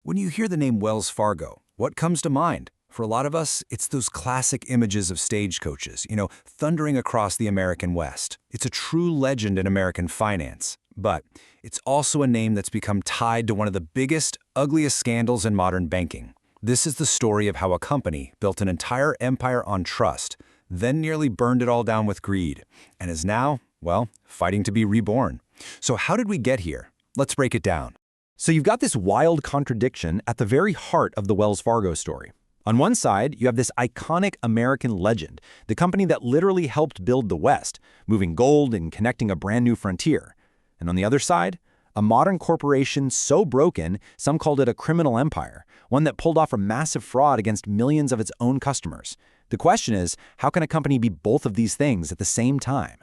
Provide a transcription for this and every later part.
When you hear the name Wells Fargo, what comes to mind? For a lot of us, it's those classic images of stagecoaches, thundering across the American West. It's a true legend in American finance. But it's also a name that's become tied to one of the biggest, ugliest scandals in modern banking. This is the story of how a company built an entire empire on trust, then nearly burned it all down with greed, and is now, well, fighting to be reborn. So how did we get here? Let's break it down. So you've got this wild contradiction at the very heart of the Wells Fargo story. On one side, you have this iconic American legend, the company that literally helped build the West, moving gold and connecting a brand new frontier. And on the other side, a modern corporation so broken, some called it a criminal empire, one that pulled off a massive fraud against millions of its own customers. The question is, how can a company be both of these things at the same time?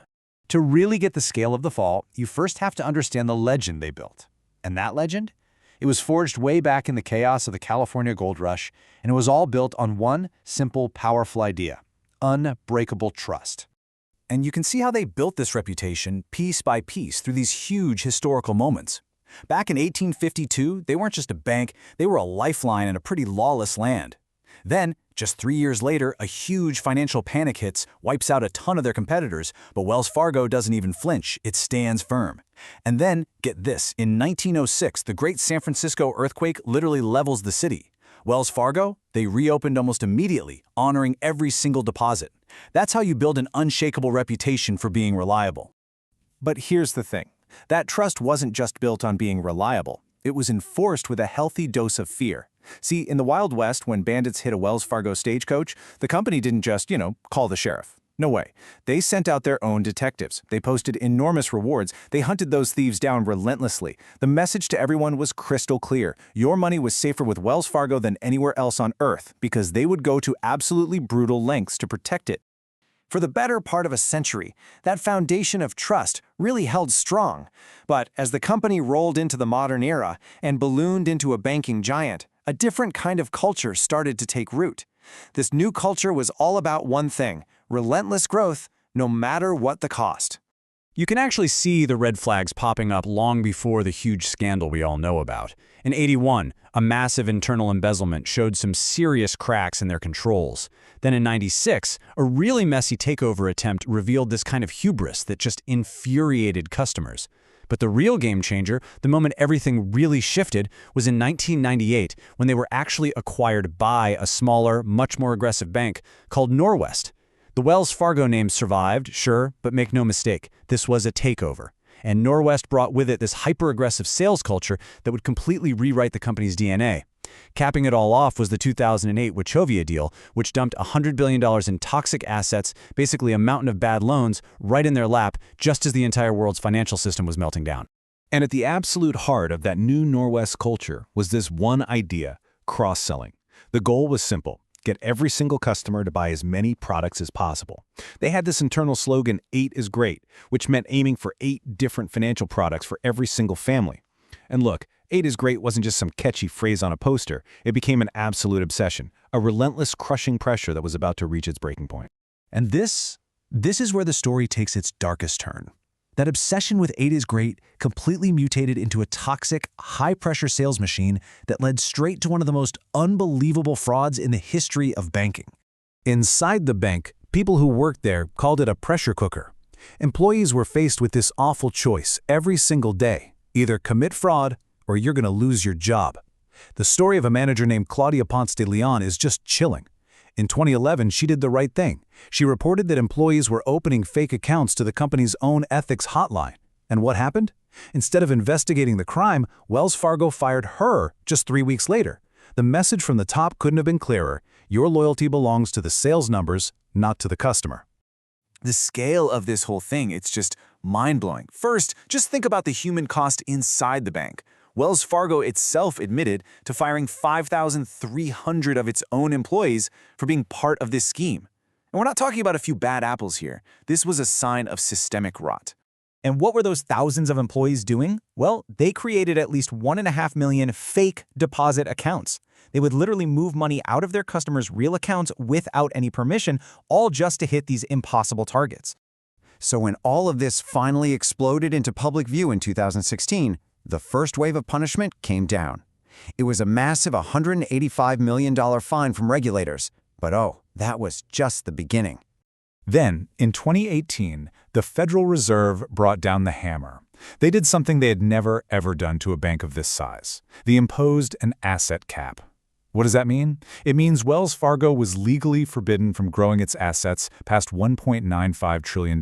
To really get the scale of the fall, you first have to understand the legend they built. And that legend? It was forged way back in the chaos of the California gold rush, and it was all built on one simple, powerful idea: unbreakable trust. And you can see how they built this reputation piece by piece through these huge historical moments. Back in 1852, they weren't just a bank, they were a lifeline in a pretty lawless land. Then, just 3 years later, a huge financial panic hits, wipes out a ton of their competitors, but Wells Fargo doesn't even flinch, it stands firm. And then, get this, in 1906, the great San Francisco earthquake literally levels the city. Wells Fargo, they reopened almost immediately, honoring every single deposit. That's how you build an unshakable reputation for being reliable. But here's the thing. That trust wasn't just built on being reliable. It was enforced with a healthy dose of fear. See, in the Wild West, when bandits hit a Wells Fargo stagecoach, the company didn't just, call the sheriff. No way. They sent out their own detectives. They posted enormous rewards. They hunted those thieves down relentlessly. The message to everyone was crystal clear. Your money was safer with Wells Fargo than anywhere else on Earth, because they would go to absolutely brutal lengths to protect it. For the better part of a century, that foundation of trust really held strong. But as the company rolled into the modern era and ballooned into a banking giant, a different kind of culture started to take root. This new culture was all about one thing: relentless growth, no matter what the cost. You can actually see the red flags popping up long before the huge scandal we all know about. In '81, a massive internal embezzlement showed some serious cracks in their controls. Then in '96, a really messy takeover attempt revealed this kind of hubris that just infuriated customers. But the real game changer, the moment everything really shifted, was in 1998, when they were actually acquired by a smaller, much more aggressive bank called Norwest. The Wells Fargo name survived, sure, but make no mistake, this was a takeover. And Norwest brought with it this hyper-aggressive sales culture that would completely rewrite the company's DNA. Capping it all off was the 2008 Wachovia deal, which dumped $100 billion in toxic assets, basically a mountain of bad loans, right in their lap, just as the entire world's financial system was melting down. And at the absolute heart of that new Norwest culture was this one idea: cross-selling. The goal was simple: get every single customer to buy as many products as possible. They had this internal slogan, 8 is great, which meant aiming for 8 different financial products for every single family. And look, 8 is great wasn't just some catchy phrase on a poster. It became an absolute obsession, a relentless crushing pressure that was about to reach its breaking point. And this is where the story takes its darkest turn. That obsession with 8 is great completely mutated into a toxic, high-pressure sales machine that led straight to one of the most unbelievable frauds in the history of banking. Inside the bank, people who worked there called it a pressure cooker. Employees were faced with this awful choice every single day: either commit fraud or you're going to lose your job. The story of a manager named Claudia Ponce de Leon is just chilling. In 2011, she did the right thing. She reported that employees were opening fake accounts to the company's own ethics hotline. And what happened? Instead of investigating the crime, Wells Fargo fired her just 3 weeks later. The message from the top couldn't have been clearer: your loyalty belongs to the sales numbers, not to the customer. The scale of this whole thing, it's just mind-blowing. First, just think about the human cost inside the bank. Wells Fargo itself admitted to firing 5,300 of its own employees for being part of this scheme. And we're not talking about a few bad apples here. This was a sign of systemic rot. And what were those thousands of employees doing? Well, they created at least 1.5 million fake deposit accounts. They would literally move money out of their customers' real accounts without any permission, all just to hit these impossible targets. So when all of this finally exploded into public view in 2016, the first wave of punishment came down. It was a massive $185 million fine from regulators. But oh, that was just the beginning. Then, in 2018, the Federal Reserve brought down the hammer. They did something they had never, ever done to a bank of this size. They imposed an asset cap. What does that mean? It means Wells Fargo was legally forbidden from growing its assets past $1.95 trillion.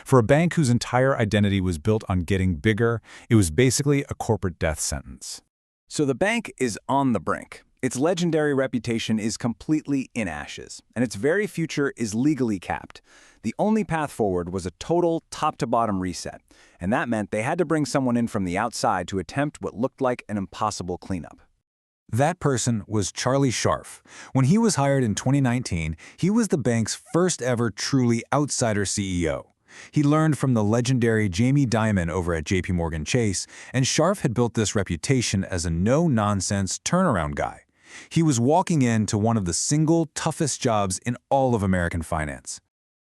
For a bank whose entire identity was built on getting bigger, it was basically a corporate death sentence. So the bank is on the brink. Its legendary reputation is completely in ashes, and its very future is legally capped. The only path forward was a total top-to-bottom reset, and that meant they had to bring someone in from the outside to attempt what looked like an impossible cleanup. That person was Charlie Scharf. When he was hired in 2019, he was the bank's first ever truly outsider CEO. He learned from the legendary Jamie Dimon over at JPMorgan Chase, and Scharf had built this reputation as a no-nonsense turnaround guy. He was walking into one of the single toughest jobs in all of American finance.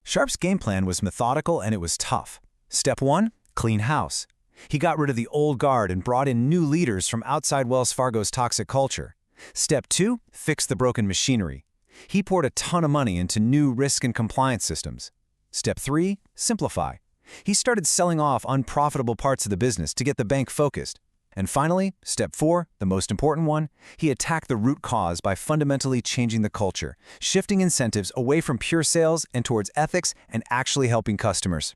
Scharf's game plan was methodical and it was tough. Step 1, clean house. He got rid of the old guard and brought in new leaders from outside Wells Fargo's toxic culture. Step 2, fix the broken machinery. He poured a ton of money into new risk and compliance systems. Step 3, simplify. He started selling off unprofitable parts of the business to get the bank focused. And finally, step 4, the most important one, he attacked the root cause by fundamentally changing the culture, shifting incentives away from pure sales and towards ethics and actually helping customers.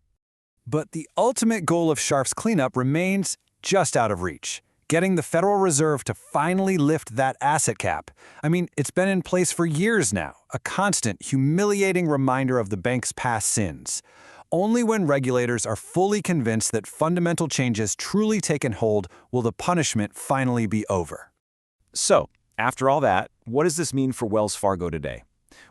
But the ultimate goal of Scharf's cleanup remains just out of reach, getting the Federal Reserve to finally lift that asset cap. I mean, it's been in place for years now, a constant, humiliating reminder of the bank's past sins. Only when regulators are fully convinced that fundamental change has truly taken hold will the punishment finally be over. So, after all that, what does this mean for Wells Fargo today?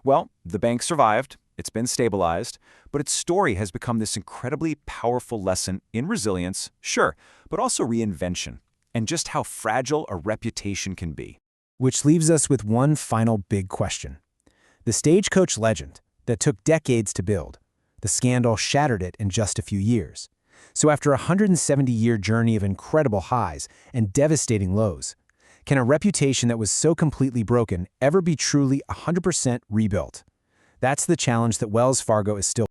Well, the bank survived, it's been stabilized, but its story has become this incredibly powerful lesson in resilience, sure, but also reinvention, and just how fragile a reputation can be. Which leaves us with one final big question. The Stagecoach legend that took decades to build, the scandal shattered it in just a few years. So after a 170-year journey of incredible highs and devastating lows, can a reputation that was so completely broken ever be truly 100% rebuilt? That's the challenge that Wells Fargo is still